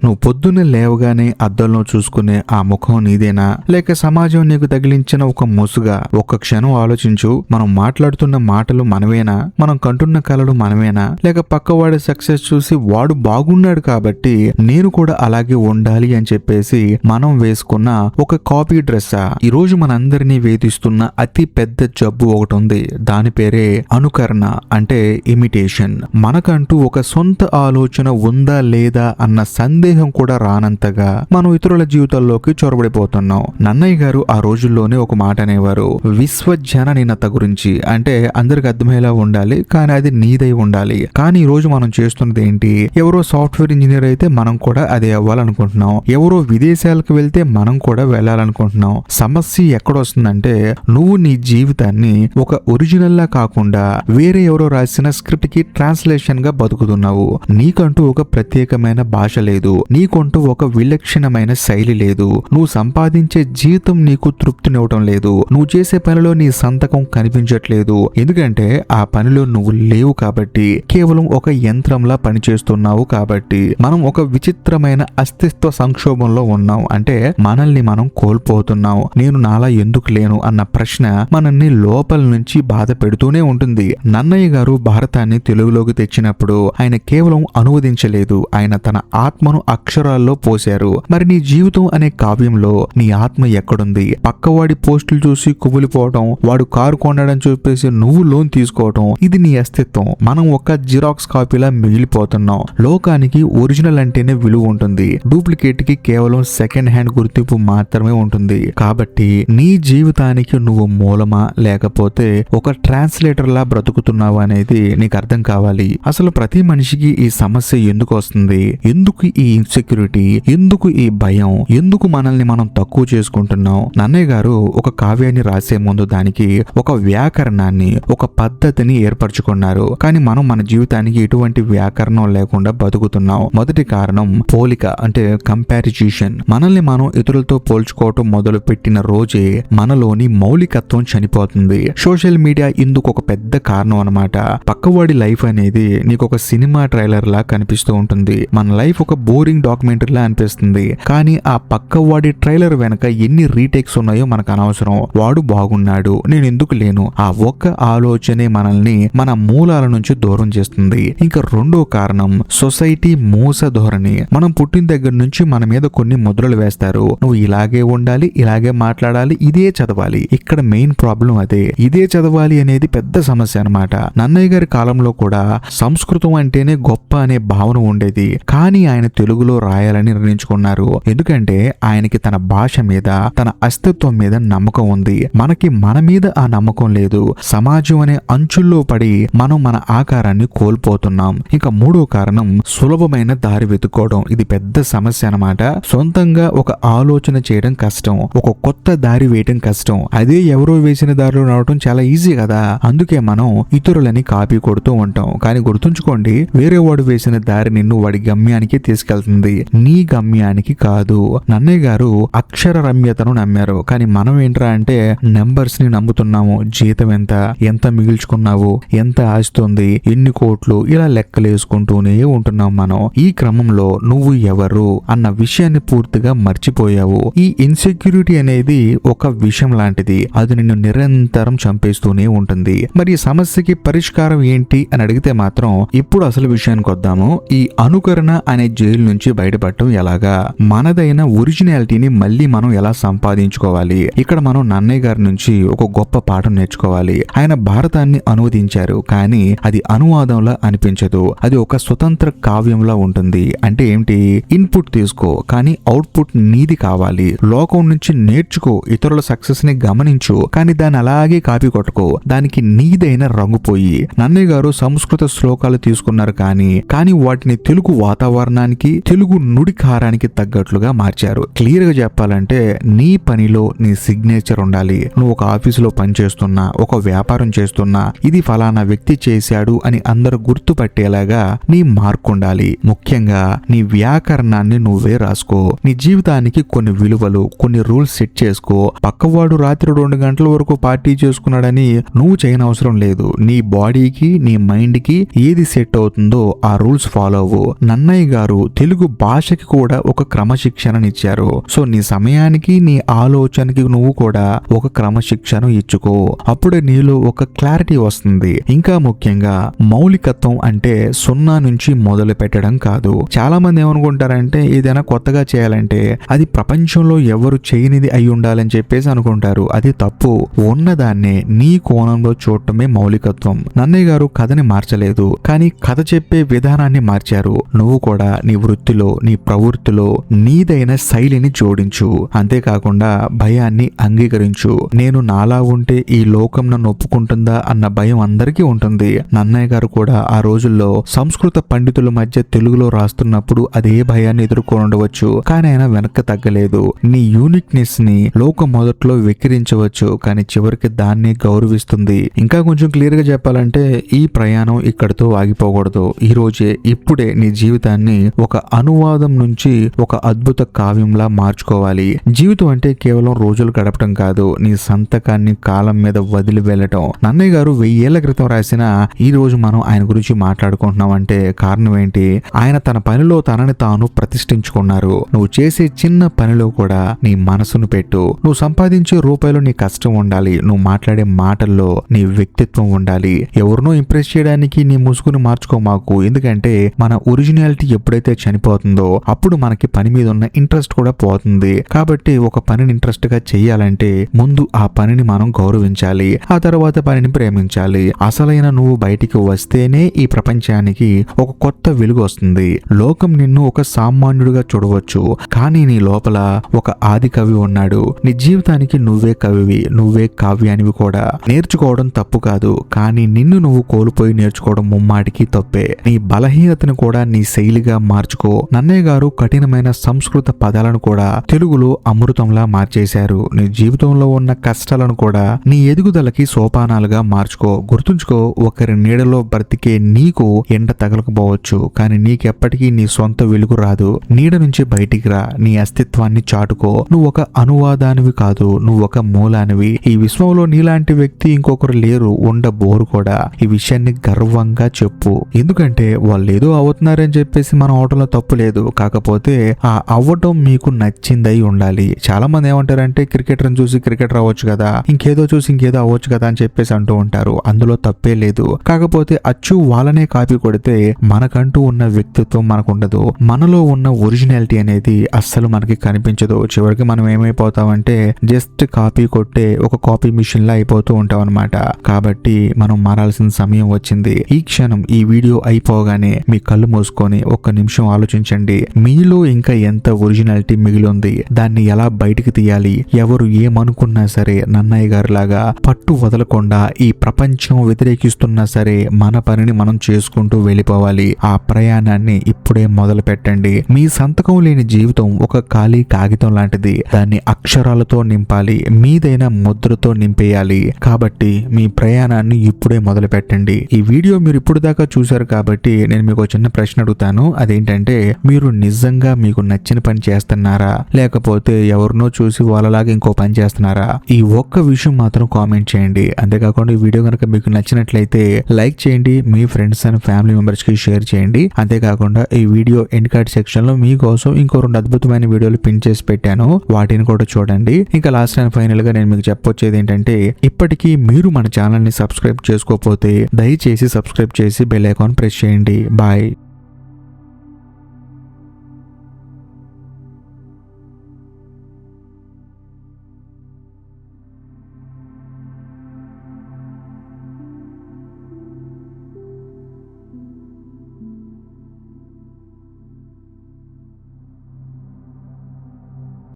నువ్వు పొద్దున్నే లేవగానే అద్దంలో చూసుకునే ఆ ముఖం నీదేనా, లేక సమాజం నీకు తగిలించిన ఒక ముసుగా? ఒక్క క్షణం ఆలోచించు. మనం మాట్లాడుతున్న మాటలు మనమేనా? మనం కంటున్న కలలు మనమేనా? లేక పక్కవాడి సక్సెస్ చూసి వాడు బాగున్నాడు కాబట్టి నేను కూడా అలాగే ఉండాలి అని చెప్పేసి మనం వేసుకున్న ఒక కాపీ డ్రెస్సా? ఈ రోజు మనందరినీ వేధిస్తున్న అతి పెద్ద జబ్బు ఒకటి ఉంది. దాని పేరే అనుకరణ, అంటే ఇమిటేషన్. మనకంటూ ఒక సొంత ఆలోచన ఉందా లేదా అన్న సందేహం కూడా రానంతగా మనం ఇతరుల జీవితాల్లోకి చొరబడిపోతున్నాం. నన్నయ్య గారు ఆ రోజుల్లోనే ఒక మాట అనేవారు, విశ్వజననినత గురించి. అంటే అందరికి అర్థమయ్యేలా ఉండాలి, కానీ అది నీదై ఉండాలి. కానీ ఈ రోజు మనం చేస్తున్నది ఏంటి? ఎవరో సాఫ్ట్వేర్ ఇంజనీర్ అయితే మనం కూడా అదే అవ్వాలనుకుంటున్నాం. ఎవరో విదేశాలకు వెళ్తే మనం కూడా వెళ్ళాలనుకుంటున్నాం. సమస్య ఎక్కడొస్తుందంటే నువ్వు నీ జీవితాన్ని ఒక ఒరిజినల్ లా కాకుండా వేరే ఎవరో రాసిన స్క్రిప్ట్ కి ట్రాన్స్లేషన్ గా బతుకుతున్నావు. నీకంటూ ఒక ప్రత్యేకమైన భాష లేదు, నీకంటూ ఒక విలక్షణమైన శైలి లేదు. నువ్వు సంపాదించే జీతం నీకు తృప్తినివ్వటం లేదు. నువ్వు చేసే పనిలో నీ సంతకం కనిపించట్లేదు. ఎందుకంటే ఆ పనిలో నువ్వు లేవు కాబట్టి, కేవలం ఒక యంత్రంలా పనిచేస్తున్నావు కాబట్టి. మనం ఒక విచిత్రమైన అస్తిత్వ సంక్షోభంలో ఉన్నాం. అంటే మనల్ని మనం కోల్పోతున్నాం. నేను నాలా ఎందుకు లేను అన్న ప్రశ్న మనల్ని లోపల నుంచి బాధ పెడుతూనే ఉంటుంది. నన్నయ్య గారు భారతాన్ని తెలుగులోకి తెచ్చినప్పుడు ఆయన కేవలం అనువదించలేదు, ఆయన తన ఆత్మను అక్షరాల్లో పోశారు. మరి నీ జీవితం అనే కావ్యంలో నీ ఆత్మ ఎక్కడుంది? పక్కవాడి పోస్టులు చూసి కుమిలిపోవడం, వాడు కారు కొనడం చూపేసి నువ్వు లోన్ తీసుకోవడం, ఇది నీ అస్తిత్వం. మనం ఒక జిరాక్స్ కాపీలా మిగిలిపోతున్నాం. లోకానికి ఒరిజినల్ అంటేనే విలువ ఉంటుంది, డూప్లికేట్ కి కేవలం సెకండ్ హ్యాండ్ గుర్తింపు మాత్రమే ఉంటుంది. కాబట్టి నీ జీవితానికి నువ్వు మూలమా, లేకపోతే ఒక ట్రాన్స్లేటర్ లా బ్రతుకుతున్నావు అనేది నీకు అర్థం కావాలి. అసలు ప్రతి మనిషికి ఈ సమస్య ఎందుకు వస్తుంది? ఎందుకు ఈ ఇన్సెక్యూరిటీ? ఎందుకు ఈ భయం? ఎందుకు మనల్ని మనం తక్కువ చేసుకుంటున్నాం? నన్నయ్య గారు ఒక కావ్యాన్ని రాసే ముందు దానికి ఒక వ్యాకరణాన్ని, ఒక పద్ధతిని ఏర్పరచుకున్నారు. కానీ మనం మన జీవితానికి ఎటువంటి వ్యాకరణం లేకుండా బతుకుతున్నాం. మొదటి కారణం పోలిక, అంటే కంపారిజేషన్. మనల్ని మనం ఇతరులతో పోల్చుకోవటం మొదలు పెట్టిన రోజే మనలోని మౌలికత్వం చనిపోతుంది. సోషల్ మీడియా ఇందుకు ఒక పెద్ద కారణం అన్నమాట. పక్కవాడి లైఫ్ అనేది నీకు ఒక సినిమా ట్రైలర్ లా కనిపిస్తూ ఉంటుంది. మన లైఫ్ ఒక బోరింగ్ డాక్యుమెంటరీ లా అనిపిస్తుంది. కానీ ఆ పక్కవాడి ట్రైలర్ వెనక ఎన్ని రీటేక్స్ ఉన్నాయో మనకు అనవసరం. వాడు బాగున్నాడు, నేను ఎందుకు లేను? ఆ ఒక్క ఆలోచనే మనల్ని మన మూలాల నుంచి దూరం చేస్తుంది. ఇంకా రెండో కారణం సొసైటీ మూస ధోరణి. మనం పుట్టిన దగ్గర నుంచి మన మీద కొన్ని ముద్రలు వేస్తారు. నువ్వు ఇలాగే ఉండాలి, ఇలాగే మాట్లాడాలి, ఇదే చదవాలి. ఇక్కడ మెయిన్ ప్రాబ్లం అదే. ఇదే చదవాలి అనేది పెద్ద సమస్య అన్నమాట. నన్నయ్య గారి కాలంలో కూడా సంస్కృతం అంటేనే గొప్ప అనే భావన ఉండేది. కానీ ఆయన తెలుగులో రాయాలని నిర్ణయించుకున్నారు. ఎందుకంటే ఆయనకి తన భాష మీద, తన అస్తిత్వం మీద నమ్మకం ఉంది. మనకి మన మీద ఆ నమ్మకం లేదు. సమాజం అనే అంచుల్లో పడి మనం మన ఆకారాన్ని కోల్పోతున్నాం. ఇంకా మూడో కారణం సులభమైన దారి వెతుక్కోవడం. ఇది పెద్ద సమస్య అన్నమాట. సొంతంగా ఒక ఆలోచన చేయడం కష్టం, ఒక కొత్త దారి వేయడం కష్టం. అదే ఎవరో వేసిన దారిలో నడవడం చాలా ఈజీ కదా. అందుకే మనం ఇతరులని కాపీ కొడుతూ ఉంటాం. కానీ గుర్తుంచుకోండి, వేరే వాడు వేసిన దారి నిన్ను వాడి గమ్యానికి తీసుకెళ్తుంది, నీ గమ్యానికి కాదు. నన్నయ్య గారు అక్షర రమ్యతను నమ్మారు. కానీ మనం ఏంట్రా అంటే నెంబర్స్ ని నమ్ముతున్నాము. జీతం ఎంత, ఎంత మిగిల్చుకున్నావు, ఎంత ఆస్తుంది, ఎన్ని కోట్లు, ఇలా లెక్కలేసుకుంటూనే ఉంటున్నాం మనం. ఈ క్రమంలో నువ్వు ఎవరు అన్న విషయాన్ని పూర్తిగా మర్చిపోయావు. ఈ ఇన్సెక్యూరిటీ అనేది ఒక విషయం లాంటిది. అది నిన్ను నిరంతరం చంపేస్తూనే ఉంటుంది. మరి ఈ సమస్యకి పరిష్కారం ఏంటి అని అడిగితే మాత్రం ఇప్పుడు అసలు విషయానికి వద్దాము. ఈ అనుకరణ అనే జైలు నుంచి బయటపడటం ఎలాగా? మనదైన ఒరిజినాలిటీని మళ్ళీ మనం ఎలా సంపాదించుకోవాలి? ఇక్కడ మనం నన్నయ్య గారి నుంచి ఒక గొప్ప పాఠం నేర్చుకోవాలి. ఆయన భారతాన్ని అనువదించారు, కానీ అది అనువాదంలా అనిపించదు. అది ఒక స్వతంత్ర కావ్యంలా ఉంటుంది. అంటే ఏంటి? ఇన్పుట్ తీసుకో, కానీ అవుట్పుట్ నీది కావాలి. లోకం నుంచి నేర్చుకో, ఇతరుల సక్సెస్ ని గమనించు, కానీ దాన్ని అలాగే కాపీ కొట్టుకో. దానికి నీదైన రంగు పోయి. నన్నయ్య గారు సంస్కృత శ్లోకాలు తీసుకున్నారు, కానీ వాటిని తెలుగు వాతావరణానికి, తెలుగు నుడికారానికి తగ్గట్లుగా మార్చారు. క్లియర్ గా చెప్పాలంటే నీ పనిలో నీ సిగ్నేచర్ ఉండాలి. నువ్వు ఒక ఆఫీసులో పనిచేస్తున్నా, ఒక వ్యాపారం చేస్తున్నా, ఇది ఫలానా వ్యక్తి చేశాడు అని అందరూ గుర్తుపట్టేలాగా నీ మార్క్ ఉండాలి. ముఖ్యంగా నీ వ్యాకరణాన్ని నువ్వే రాసుకో. నీ జీవితానికి కొన్ని విలువలు, కొన్ని రూల్స్ సెట్ చేసుకో. పక్కవాడు రాత్రి 2 గంటల వరకు పార్టీ చేసుకున్నాడని నువ్వు చేయనవసరం లేదు. నీ బాడీకి, నీ మైండ్ కి ఏది సెట్ అవుతుందో ఆ రూల్స్ ఫాలో అవ్వు. నన్నయ్య గారు తెలుగు భాషకి కూడా ఒక క్రమశిక్షణనిచ్చారు. సో నీ సమయానికి నీ ఆలోచనకి నువ్వు కూడా ఒక క్రమశిక్షణ ఇచ్చుకో. అప్పుడే నీలో ఒక క్లారిటీ వస్తుంది. ఇంకా ముఖ్యంగా మౌలికత్వం అంటే 0 నుంచి మొదలు పెట్టడం కాదు. చాలా మంది ఏమనుకుంటారంటే ఏదైనా కొత్తగా చేయాలంటే అది ప్రపంచంలో ఎవరు చేయనిది అయి ఉండాలని చెప్పేసి అనుకుంటారు. అది తప్పు. ఉన్నదాన్నే నీ కోణంలో చూడటమే మౌలికత్వం. నన్నయ్య గారు కథని మార్చలేదు, కానీ కథ చెప్పే విధానాన్ని మార్చారు. నువ్వు కూడా నీ వృత్తిలో నీ ప్రవృత్తిలో నీదైన శైలిని జోడించు. అంతేకాకుండా భయాన్ని అంగీకరించు. నేను నాలా ఉంటే ఈ లోకం నన్ను ఒప్పుకుంటుందా అన్న భయం అందరికీ ఉంటుంది. నన్నయ్య గారు కూడా ఆ రోజుల్లో సంస్కృత పండితుల మధ్య తెలుగులో రాస్తున్నప్పుడు అదే భయాన్ని ఎదుర్కొని ఉండవచ్చు, కానీ ఆయన వెనక్కి తగ్గలేదు. నీ యూనిక్నెస్ ని లోకం మొదట్లో వెక్కిరించవచ్చు, కానీ చివరికి దాన్ని గౌరవిస్తుంది. ఇంకా కొంచెం క్లియర్ గా చెప్పాలంటే ఈ ప్రయాణం ఇక్కడితో ఆగిపోకూడదు. ఈ రోజే ఇప్పుడే నీ జీవితాన్ని ఒక అనువాదం నుంచి ఒక అద్భుత కావ్యంలా మార్చుకోవాలి. జీవితం అంటే కేవలం రోజులు గడపడం కాదు, నీ సంతకాన్ని కాలం మీద వదిలి వెళ్ళటం. నన్నయ్య గారు 1000 ఏళ్ల క్రితం రాసిన ఈ రోజు మనం ఆయన గురించి మాట్లాడుకుంటున్నాం అంటే కారణం ఏంటి? ఆయన తన పనిలో తనని తాను ప్రతిష్ఠించుకున్నారు. నువ్వు చేసే చిన్న పనిలో కూడా నీ మనసును పెట్టు. నువ్వు సంపాదించే రూపాయలు నీ కష్టం ఉండాలి. నువ్వు మాట్లాడే మాటల్లో నీ వ్యక్తిత్వం ఉండాలి. ఎవరినో ఇంప్రెస్ చేయడానికి నీ ముసుగును మార్చుకోమాకు. ఎందుకంటే మన ఒరిజినాలిటీ ఎప్పుడైతే చనిపోతుందో అప్పుడు మనకి పని మీద ఉన్న ఇంట్రెస్ట్ కూడా పోతుంది. కాబట్టి ఒక పనిని ఇంట్రెస్ట్ గా చెయ్యాలంటే ముందు ఆ పనిని మనం గౌరవించాలి, ఆ తర్వాత పనిని ప్రేమించాలి. అసలైన నువ్వు బయటికి వస్తేనే ఈ ప్రపంచానికి ఒక కొత్త వెలుగు వస్తుంది. లోకం నిన్ను ఒక సామాన్యుడిగా చూడవచ్చు, కానీ నీ లోపల ఒక ఆది కవి ఉన్నాడు. నీ జీవితానికి నువ్వే కవివి, నువ్వే కావ్యానివి కూడా. నేర్చుకోవడం తప్పు కాదు, కానీ నిన్ను నువ్వు కోల్పోయి నేర్చుకోవడం ముమ్మాటికి తప్పే. నీ బలహీనతను కూడా నీ శైలిగా మార్చుకో. నన్నయ్య గారు కఠినమైన సంస్కృత పదాలను కూడా తెలుగులో అమృతంలా మార్చేశారు. నీ జీవితంలో ఉన్న కష్టాలను కూడా నీ ఎదుగుదలకి సోపానాలుగా మార్చుకో. గుర్తుంచుకో, ఒకరి నీడలో బ్రతికే నీకు ఎండ తగలకపోవచ్చు, కానీ నీకెప్పటికీ నీ సొంత వెలుగు రాదు. నీడ నుంచి బయటికి రా, నీ అస్తిత్వాన్ని చాటుకో. నువ్వు ఒక అనువాదానివి కాదు, నువ్వు ఒక మూలానివి. ఈ విశ్వంలో నీలాంటి వ్యక్తి ఇంకొకరు లేరు, ఉండబోరు కూడా. ఈ విషయాన్ని గర్వంగా చెప్పు. ఎందుకంటే వాళ్ళు ఏదో అవుతున్నారని చెప్పేసి మనం అవటంలో తప్పు లేదు, కాకపోతే ఆ అవ్వటం మీకు నచ్చిందై ఉండాలి. చాలా మంది ఏమంటారంటే క్రికెటర్ చూసి క్రికెటర్ అవ్వచ్చు కదా, ఇంకేదో చూసి ఇంకేదో అవ్వచ్చు కదా అని చెప్పేసి అంటూ ఉంటారు. అందులో తప్పే లేదు. కాకపోతే అచ్చు వాళ్ళనే కాపీ కొడితే మనకంటూ ఉన్న వ్యక్తిత్వం మనకు ఉండదు. మనలో ఉన్న ఒరిజినాలిటీ అనేది అస్సలు మనకి కనిపించదు. చివరికి మనం ఏమైపోతామంటే జస్ట్ కాపీ కొట్టే ఒక కాపీ మిషన్ లా అయిపోతూ ఉంటాం అనమాట. కాబట్టి మనం మారాల్సిన సమయం వచ్చింది. ఈ క్షణం ఈ వీడియో అయిపోగానే మీ కళ్ళు మూసుకొని ఒక్క నిమిషం ఆలోచించండి. మీలో ఇంకా ఎంత ఒరిజినాలిటీ మిగిలి ఉంది, దాన్ని ఎలా బయటికి తీయాలి. ఎవరు ఏమనుకున్నా సరే నన్నయ్య గారి లాగా పట్టు వదలకుండా ఈ ప్రపంచం వ్యతిరేకిస్తున్నా సరే మన పనిని మనం చేసుకుంటూ వెళ్ళిపోవాలి. ఆ ప్రయాణాన్ని ఇప్పుడే మొదలు పెట్టండి. మీ సంతకం లేని జీవితం ఒక ఖాళీ కాగితం లాంటిది. దాన్ని అక్షరాలతో నింపాలి, మీదైన ముద్రతో నింపేయాలి. కాబట్టి మీ ప్రయాణాన్ని ఇప్పుడే మొదలు పెట్టండి. ఈ వీడియో మీరు ఇప్పుడు దాకా చూశారు కాబట్టి నేను మీకు చిన్న ప్రశ్న అడుగుతాను. అదేంటంటే మీరు నిజంగా మీకు నచ్చిన పని చేస్తున్నారా, లేకపోతే ఎవరినో చూసి వాళ్ళలాగా ఇంకో పని చేస్తున్నారా? ఈ ఒక్క విషయం మాత్రం కామెంట్ చేయండి. అంతేకాకుండా ఈ వీడియో కనుక మీకు నచ్చినట్లయితే లైక్ చేయండి, మీ ఫ్రెండ్స్ అండ్ ఫ్యామిలీ మెంబర్స్ కి షేర్ చేయండి. అంతేకాకుండా ఈ వీడియో ఎండ్ కార్డ్ సెక్షన్ లో మీకోసం ఇంకో 2 అద్భుతమైన వీడియోలు పిన్ చేసి పెట్టాను, వాటిని కూడా చూడండి. ఇంకా లాస్ట్ అండ్ ఫైనల్ గా నేను మీకు చెప్పొచ్చేది ఏంటంటే ఇప్పటికీ మీరు మన ఛానల్ ని సబ్స్క్రైబ్ చేసుకోకపోతే దయచేసి సబ్స్క్రైబ్ చేసి బెల్ ఐకాన్ ప్రెస్ చేయండి. బాయ్.